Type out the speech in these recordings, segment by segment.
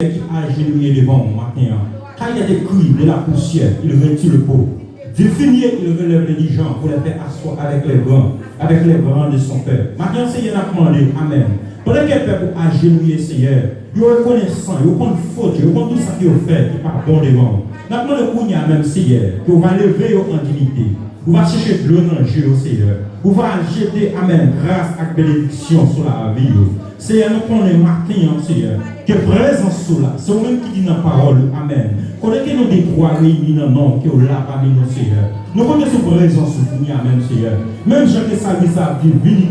qui agenouillé devant mon matin. Quand il y a des cris de la poussière, il retire le pot. Du fumier, il relève les gens pour les faire asseoir avec les bras de son père. Maintenant, Seigneur a demandé, Amen. Pendant qu'elle fait pour agenouiller, Seigneur, il reconnaissant, il reconnaît faute, il reconnaît tout ça qu'il a fait, qui n'est pas bon devant. Maintenant, le coup, il y a même Seigneur, qu'on va lever en dignité. Vous va chercher de l'eau dans le jeu, Seigneur. Vous va jeter, Amen, grâce et bénédiction sur la vie. Seigneur, nous connaissons matin, Seigneur, que présence sur là, c'est vous-même qui dit dans la parole, Amen. Connaissez nous des trois réunis dans le nom qui est là parmi nous, Seigneur. Nous connaissons présence sur vous, Amen, Seigneur. Même Jean que ça dit, venez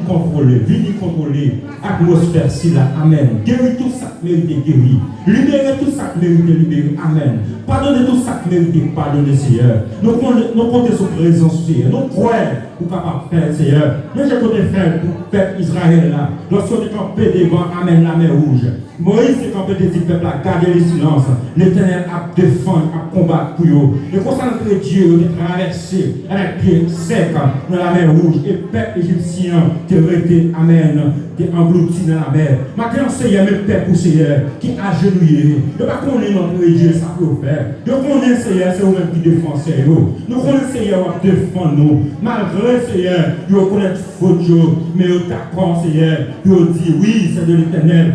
contrôler l'atmosphère, c'est là, Amen. Guéris tout ça qui mérite guérir. Libérez tout ça qui mérite libérer, Amen. Pardonnez tout ça qui mérite pardonner, Seigneur. Nous comptons sur présence, Seigneur. Nous croyons pour capable faire, Seigneur. Mais j'ai côté faire pour le peuple Israël là. Lorsqu'on est campé devant, Amen, la mer rouge. Moïse est campé des peuples à garder le silence. L'Éternel a défendu, a combattu pour eux. Et pour ça, notre Dieu est traversé avec pied sec dans la mer rouge. Et le peuple égyptien est resté, Amen, est englouti dans la mer. Maintenant, Seigneur, le peuple Seigneur qui a agenouillé. Ne pas connaître notre Dieu, ça peut faire. Nous connaissons, Seigneur, c'est vous-même qui défend, Seigneur. Nous connaissons, Seigneur, qui défend nous. Malgré, Seigneur, nous reconnaissons faute, mais nous t'accordons, Seigneur. Nous dit, oui, c'est de l'Éternel.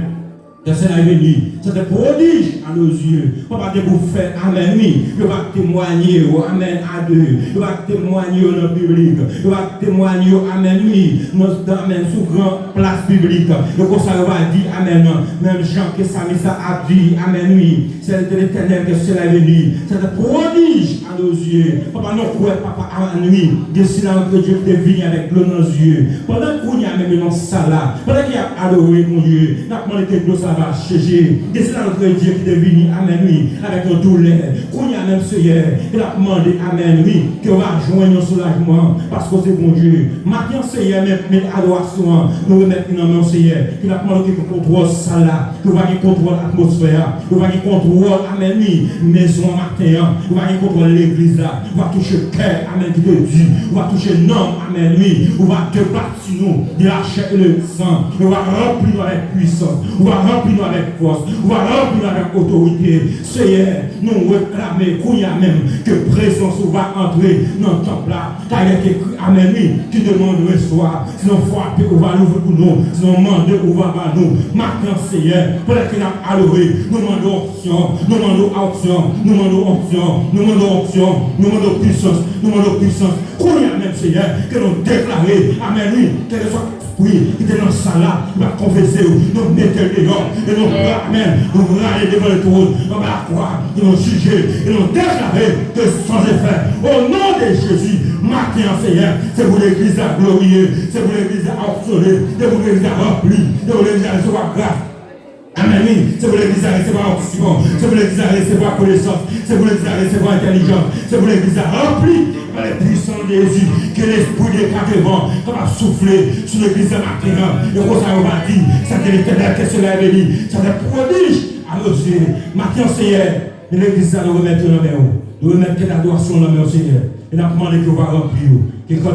Que c'est la béni, c'est un prodige à nos yeux. On va vous faire, Amen, oui. On va témoigner, Amen, à deux. On va témoigner dans le public. On va témoigner, Amen, oui. Notre Amen, sous grande place publique. Le conseil va dire, Amen. Même Jean que ça a dit, Amen, oui. C'est de l'Éternel que c'est la béni. C'est un prodige à nos yeux. Papa, nous croyons, Papa, Amen, oui. De silence que Dieu est venu avec l'eau dans nos yeux. Pendant qu'on y a même dans ça là, pendant qu'il a adoré mon Dieu, nous avons demandé que ça va chercher. Et c'est là notre Dieu qui est venu, Amen, oui, avec nos douleurs. Qu'on y a même Seigneur, il a demandé, Amen, oui, qu'on va joindre un soulagement, parce que c'est bon Dieu. Maintenant, Seigneur, même adoration, nous remettons dans mon Seigneur, qu'il a demandé qu'il contrôle ça là, qu'il va contrôler l'atmosphère, qu'il va contrôler, Amen, oui, maison matin, qu'il va contrôler l'église là, il va toucher le cœur, Amen, qui te dit, il va toucher le nom, Amen, oui, il va débattre sur nous, de la chair et le sang, il va remplir avec puissance, il va remplir avec force, il va remplir avec autorité. Seigneur, nous réclamons qu'il y a même que présence va entrer dans le temple là, car il est écrit, Amen, oui, qui demande le soir, sinon frapper, on va l'ouvrir pour nous, sinon demander, on va par nous. Maintenant, Seigneur, pour qu'il a adoré, nous demandons option, nous demandons option, nous demandons option, nous demandons option, nous demandons puissance, nous demandons puissance. Qu'on y a même, Seigneur, que nous déclarer, Amen, oui, quel soit oui, qui était dans ça là, il va confesser, nous mettons les dehors, et nous Amen, nous râler devant le trône, on va la croire, nous juger, et nous déclarer que sans effet, au nom de Jésus, matin, Seigneur, c'est pour l'église à glorieux, c'est pour l'église à obsolète, c'est pour l'église à remplie, c'est pour l'église à recevoir grâce. Amen, c'est pour l'église à recevoir oxygène, c'est pour l'église à recevoir connaissance, c'est pour l'église à recevoir intelligence, c'est pour l'église à remplir par les puissants de Jésus, que l'esprit des quatre vents va souffler sur l'église à matin. Et comme ça, on va dire, c'est de l'Éternel que cela est béni, c'est un prodige à nos yeux. Maintenant, Seigneur, l'église à nous remettre dans la main, nous remettre l'adoration dans la main, Seigneur. Et nous demandons qu'il va remplir, qu'il va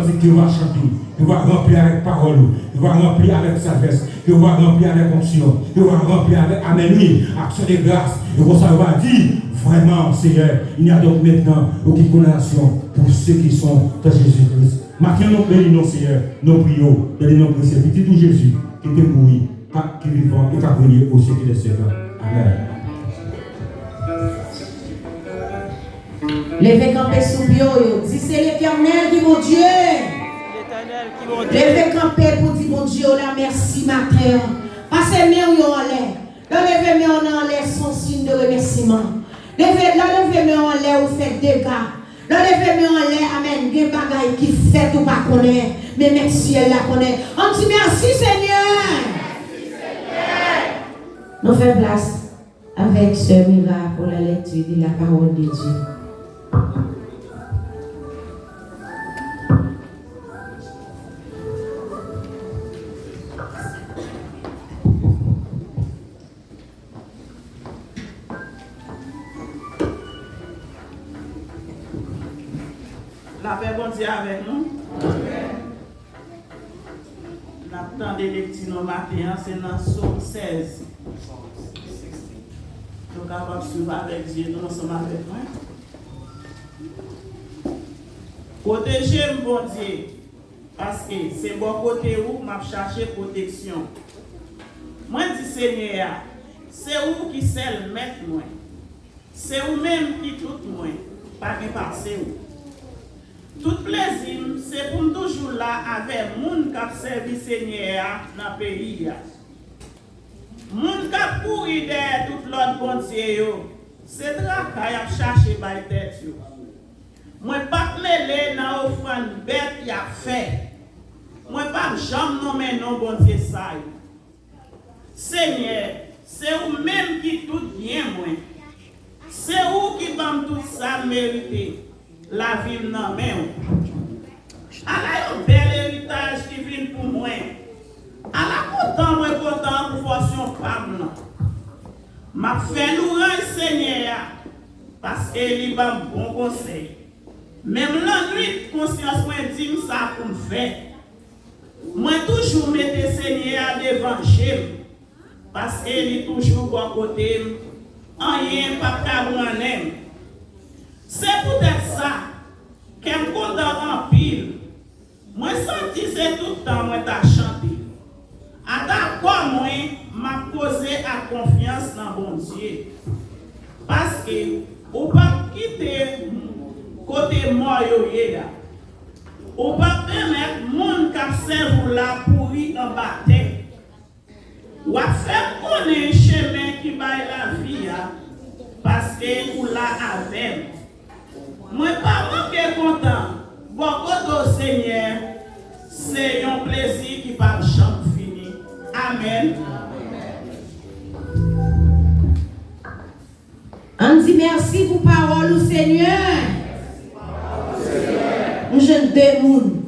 chanter, qu'il va remplir avec parole, qu'il va remplir avec sagesse, qu'il va remplir avec onction, qu'il va remplir avec Amen, oui, action de grâce. Et comme ça, on va dire, vraiment, Seigneur, il n'y a donc maintenant aucune condamnation pour ceux qui sont de Jésus-Christ. Maintenant, nous bénissons, Seigneur, nous prions, de nos précieux, petit tout Jésus, qui était mouru, qui est vivant et qui a connu au siècle des siècles. Amen. Levez camper sous bio, dis c'est l'Éternel qui mon Dieu. Levez camper pour dire mon Dieu, la merci matin. Passez main en l'air. Levez main en l'air son signe de remerciement. Levez main en l'air ou faites dégâts. Levez main en l'air, amen. Des bagailles qui fait ou pas connaître, mais merci elle la connaît. On dit merci Seigneur. Nous faisons place avec ce miracle pour la lecture de la parole de Dieu. La paix bon Dieu avec nous. L'attente des lectures matin, c'est dans Psaume 16. nous sommes capables de suivre avec Dieu, nous ensemble avec moi. Protégez-moi, bon Dieu, parce que c'est bon côté où m'a cherché protection. Moi, dis Seigneur, c'est où qui seul mettre moi. C'est où même qui tout moi, pas que passer où. Tout plaisir, c'est pour me toujours là avec moun qui a servi Seigneur dans le pays. Moun qui a pourri derrière tout l'autre bon Dieu, c'est travail à chercher par tête. Moi, pas mêler dans l'offrande bête qui a fait. Moi, pas jamais nommer non bon Dieu ça. Seigneur, c'est vous-même qui tout bien, moi. C'est vous qui va tout ça mériter. La vie dans main. Alors, un bel héritage qui vient pour moi. Alors, content pour fortune femme. M'a fait louange Seigneur parce qu'il m'a un bon conseil. Même la nuit, conscience moi dit ça pour me faire. Moi toujours mettre Seigneur devant Dieu parce qu'il est toujours à côté. Rien pas qu'à c'est peut-être ça qu'elle me compte en pile. Moi, senti c'est tout le temps, moi, t'as chanté. À d'accord, moi, m'a posé à confiance dans bon Dieu. Parce que, ou pas quitter côté mort, ou pas permettre mon cap cerveau là pourri en bataille. Ou à faire connaître un chemin qui baille la vie, parce que ou là avec. Moi, pas manquer content. Beaucoup au Seigneur, c'est un plaisir qui va jamais finir. Amen. On dit merci pour parole au Seigneur. Je demande.